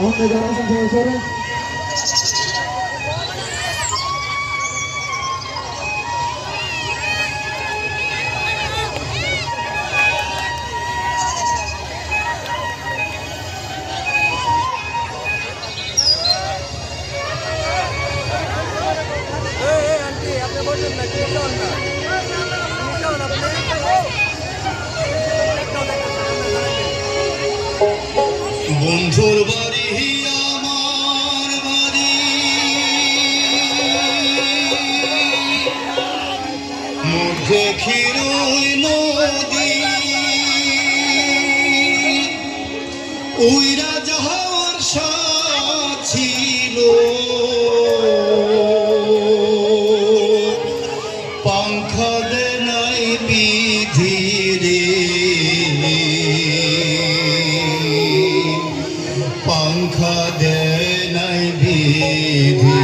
সামনে যারা আছেন সবাই সরেন। বন্ধুর বাড়ি আমার বাড়ি, মধ্যে ক্ষীরই নদী, উইরা যাহার সাথ ছিল পাংখা দে নাই বিধি রে, পাংখা দে নাই বিধি।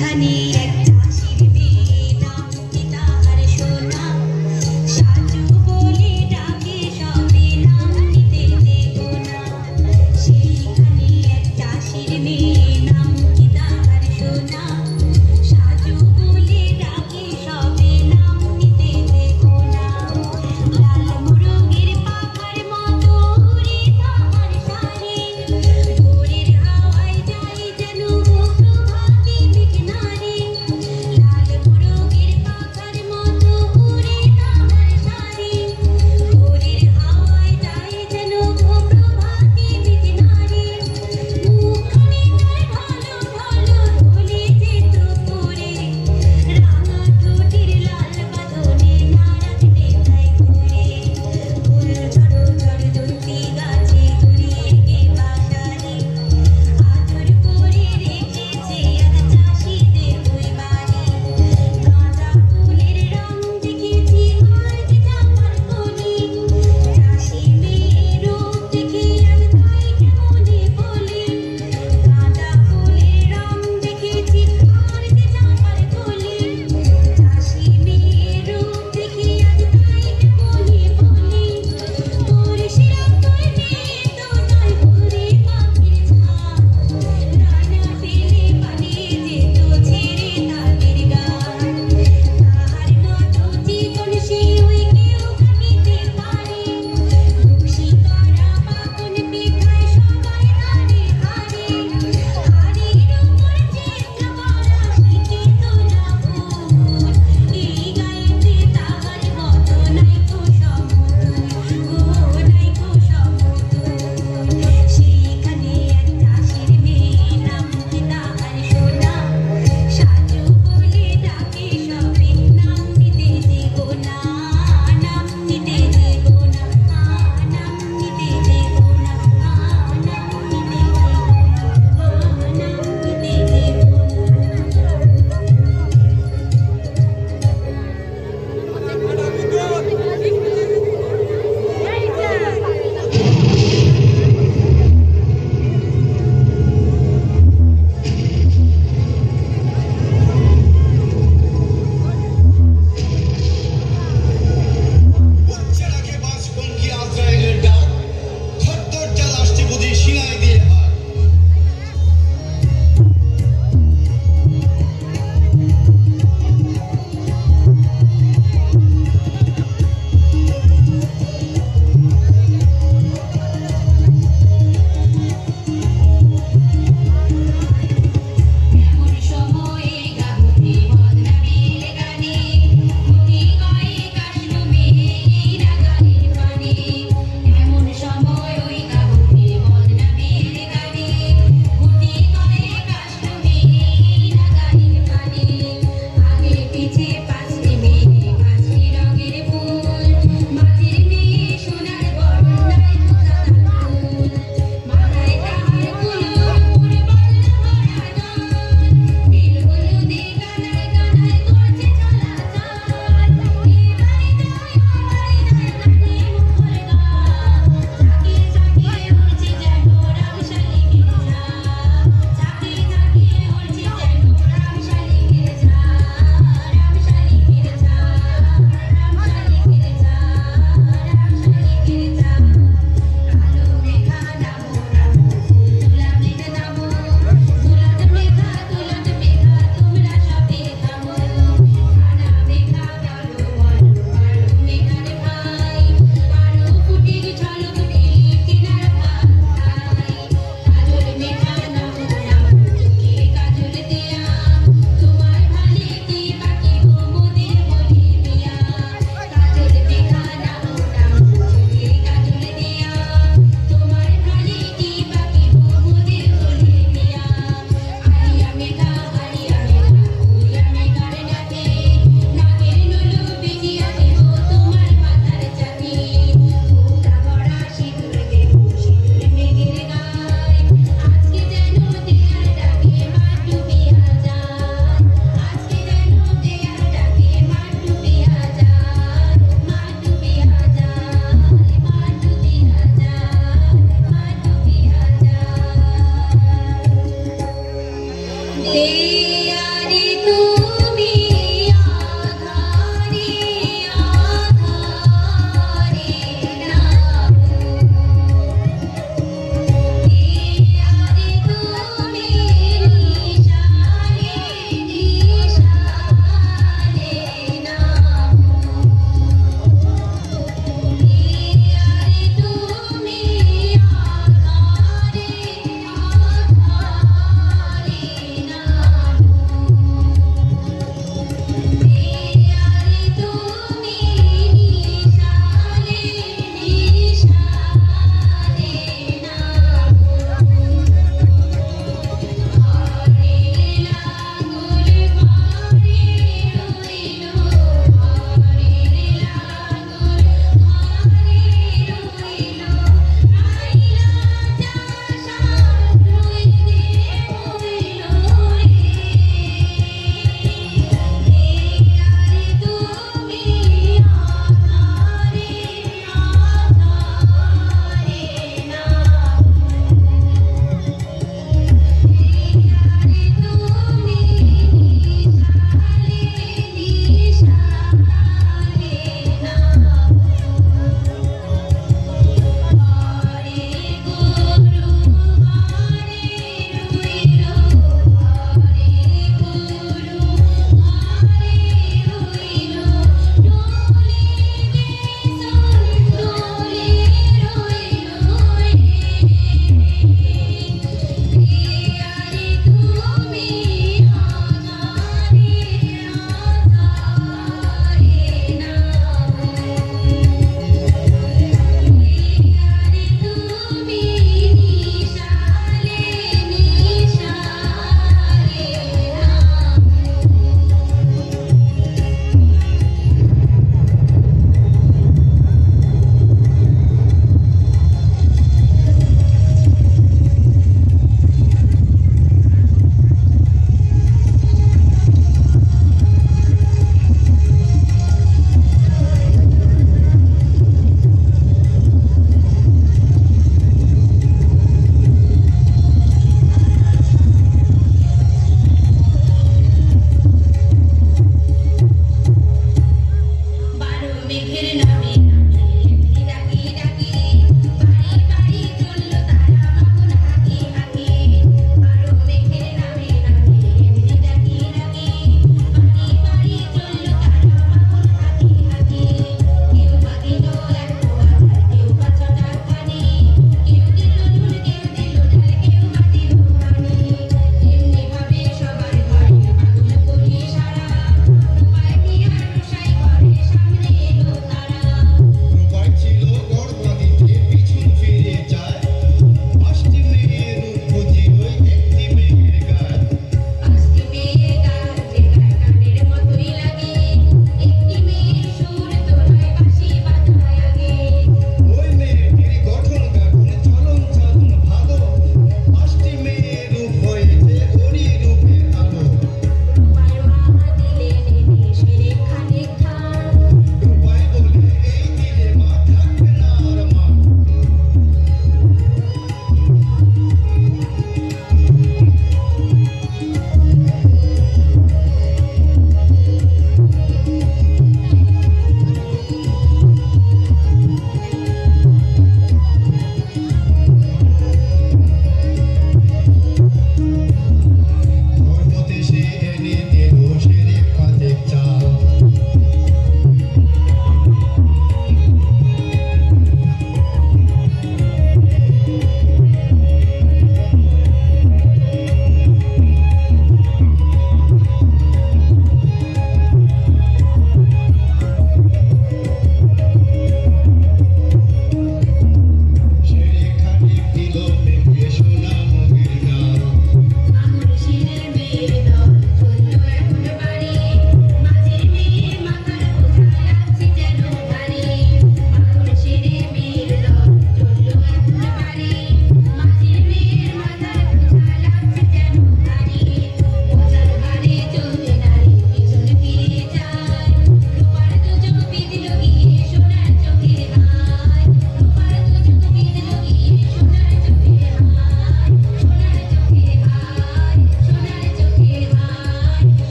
সেইখানে এক চাষির মেয়ে নাম কি তাহার সোনা, সাজু বলে ডাকে সবে নাম নিতে দেবো না। সেইখানে এক চাষির মেয়ে নাম কি তাহার সোনা, সাজু বলে ডাকে সবে নাম নিতে দেবো না। লাল মোরগের পাখার মতো উড়ে তাহার সারি, ভোরের হাওয়ায় যায় যেন প্রভাতী মেঘনারি।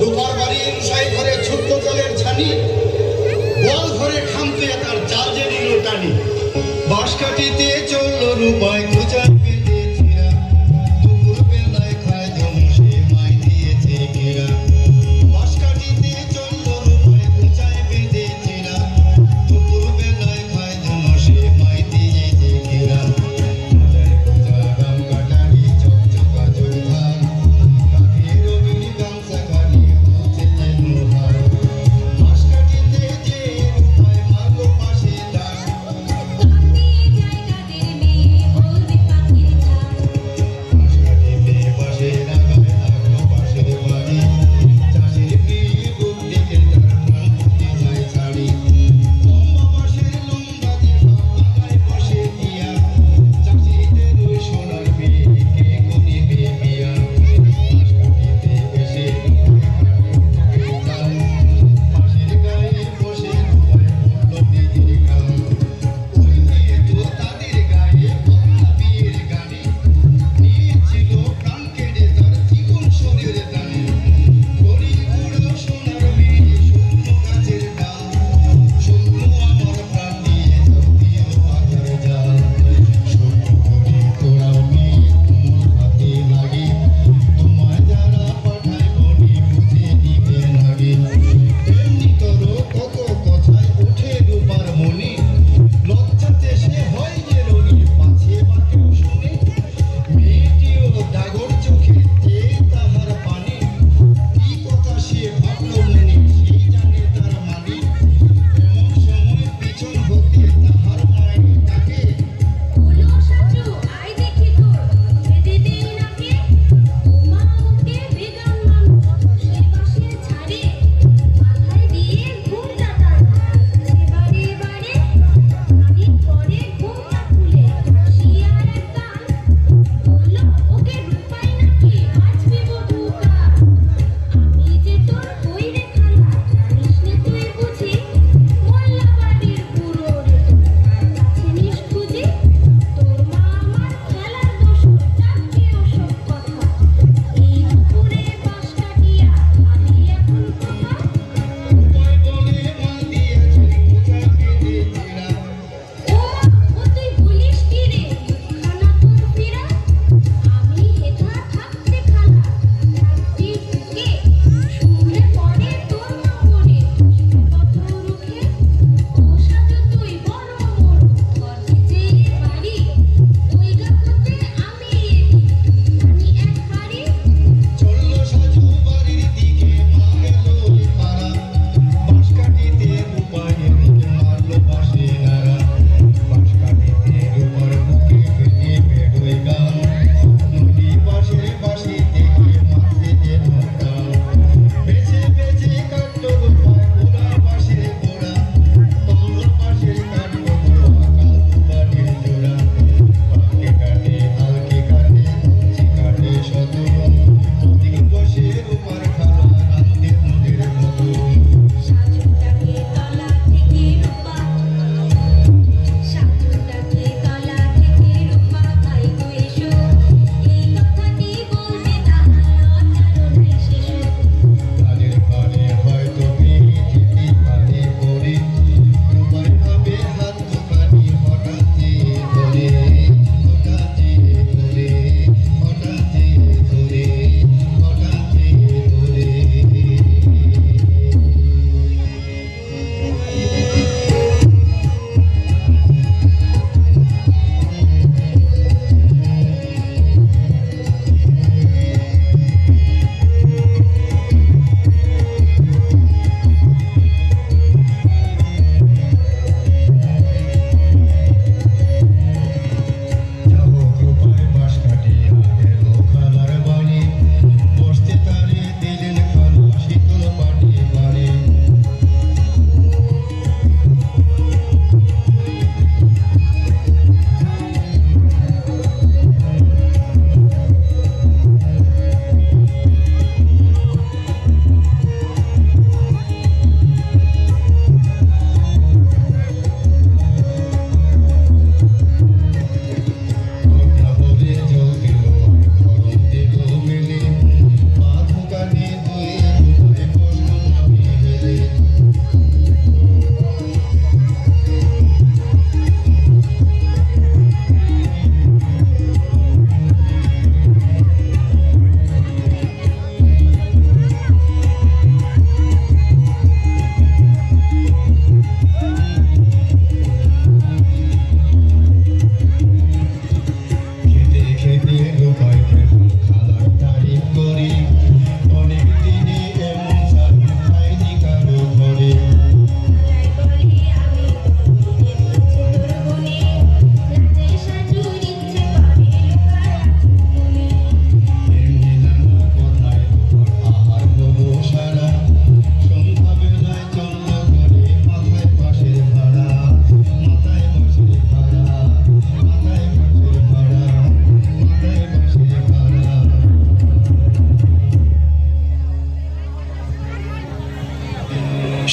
রূপার বাড়ি অনুসাই ঘরে ছোট্ট জলের ছানি, বল ঘরে খামতে তার জাল যে নিল টানি। বাঁশ কাটিতে চলল রূপায় খুঁজা পেতে ছিঁড়া, দুপুর বেলায় খায় জম সে মাই দিয়েছে ঘেরা। বাঁশ কাটিতে চলল রূপায় খুঁজায় পেতে ছিঁড়া, দুপুর বেলায় খায় জম সে মাই দিয়েছে ঘেরা। মাথায় খোঁজা গাম কাটারি চকচকা চোরধার, কাঠের রবির গামছা খানি খুঁজে যেন হার। বাঁশ কাটিতে যে রূপায় মাগো পাশে তার, কাঁদিয়ে যায় রাতের মেয়ে হলো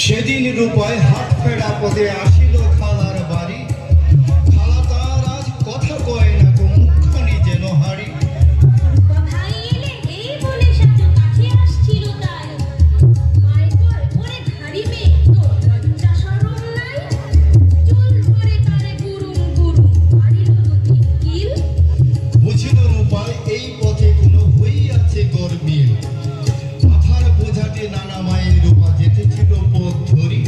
সেদিন রূপায় হাত ফেরা পথে আসিল খালার বাড়ি। খালা তার আজ কথা কয় না গো, মুখখানি যেন হাড়ি। রূপা ভাই এলে এই বলে সাজু কাছে আসছিল তাই। মায়ের কয় ওরে ধাড়ি মেয়ে তোর লজ্জা শরম নাই। চুল ধরে তারে গুরুম গুরুম মারিল দুটি কিল। বুঝিল রূপায় এই পথে কোনো হইয়াছে গরমিল। মাথার বোঝাতে নানা মায়ের রূপা যেতেছিল পথ ধরি।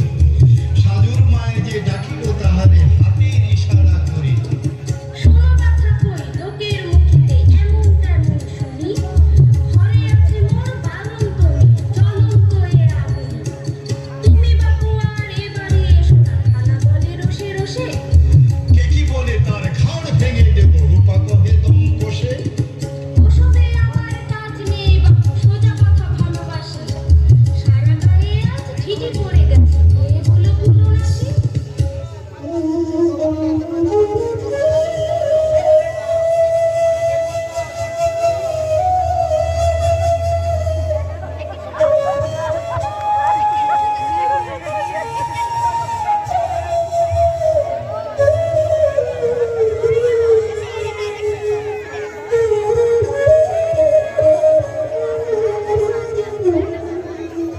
সাজুর মায়ে যে ডাকিল তাহারে হাতের ইশারা করি। শোনো কথা কই লোকের মুখেতে এমন তেমন শুনি। ঘরে আছে মোর বারন্ত জ্বলন্ত এ আগুন। তুমি বাপু আর এ বাড়ি এসো না, খালা বলে রসে রসে। কে কি বলে তার ঘাড় ভেঙে দেব, রূপা কহে দম কষে। ওসবে আমার কাজ নেই বাপু, সোজা কথা ভালোবাসি। সারা গায়ে আজ ঠিকই পড়ে গেছে, এ বলো ভুলো নাকি।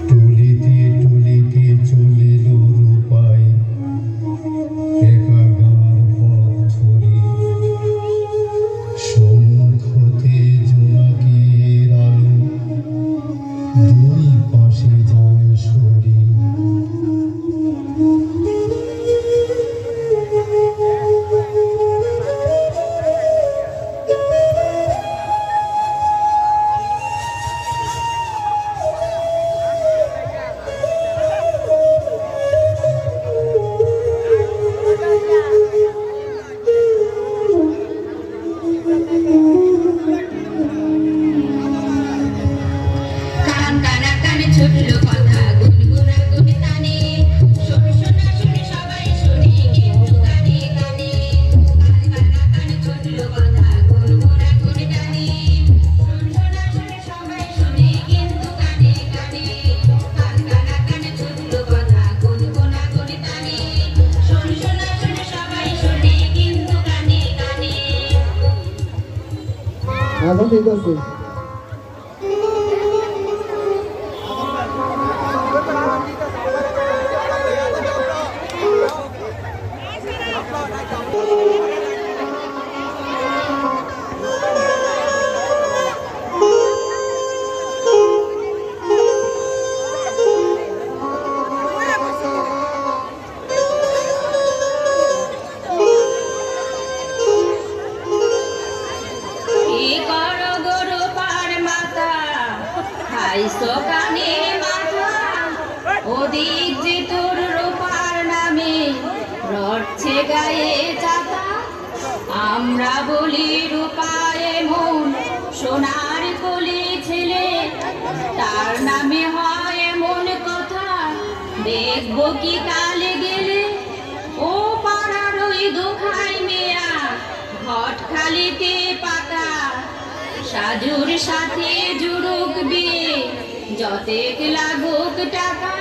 টলিতে টলিতে চলিল রূপায় একা গাঁর পথ ধরি। সম্মুখ হতে জোনাকির আলো, দুই পাশে যায় সরি। কান কানা কানে ছুটলো কথা গুনগুনা গুনতানে। শোনো শোনা শুনে সবাই শুনে কিন্তু কানে কানে। কান কানা কানে ছুটলো কথা গুনগুনা গুনতানে। শোনো শোনা শুনে সবাই শুনে কিন্তু কানে কানে। কান কানা কানে ছুটলো কথা গুনগুনা গুনতানে। শোনো শোনা শুনে সবাই শুনে কিন্তু কানে কানে। আচ্ছা ঠিক আছে। কি করো গরু পার মাথা, খাইছো কানের মাথা। ওদিক যে তোর রূপার নামে রটছে গায়ে চাতা। আমরা বলি রূপায় মন সোনার কলি ছেলে, তার নামে হয় এমন কথা। দেখবো কি কালে গেলে ও পাড়ার ওই দুখাই মেয়া ঘট খালিতে পাকা। সাজুর সাথে জুড়ুক বিয়ে যতেক লাগুক টাকা।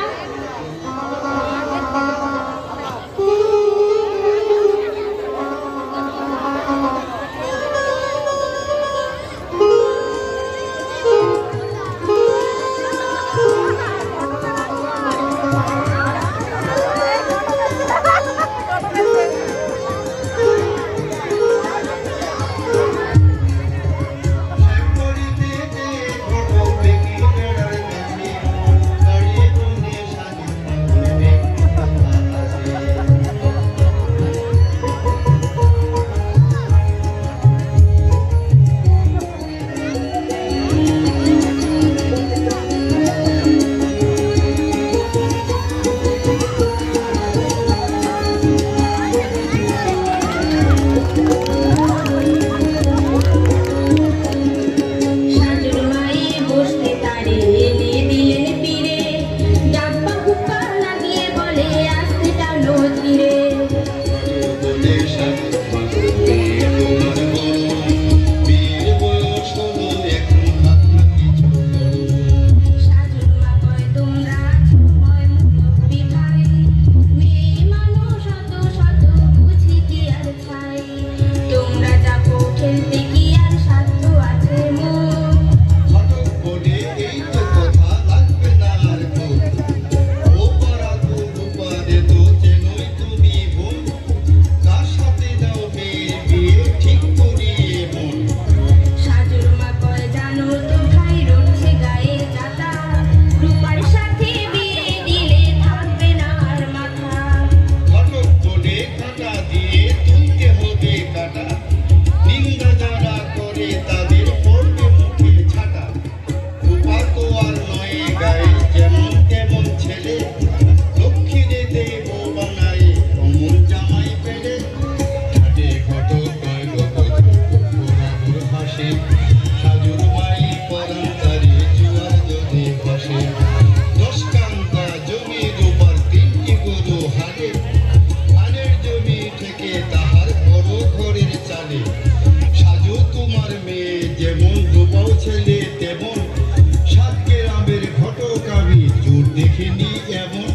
দেখিনি এমন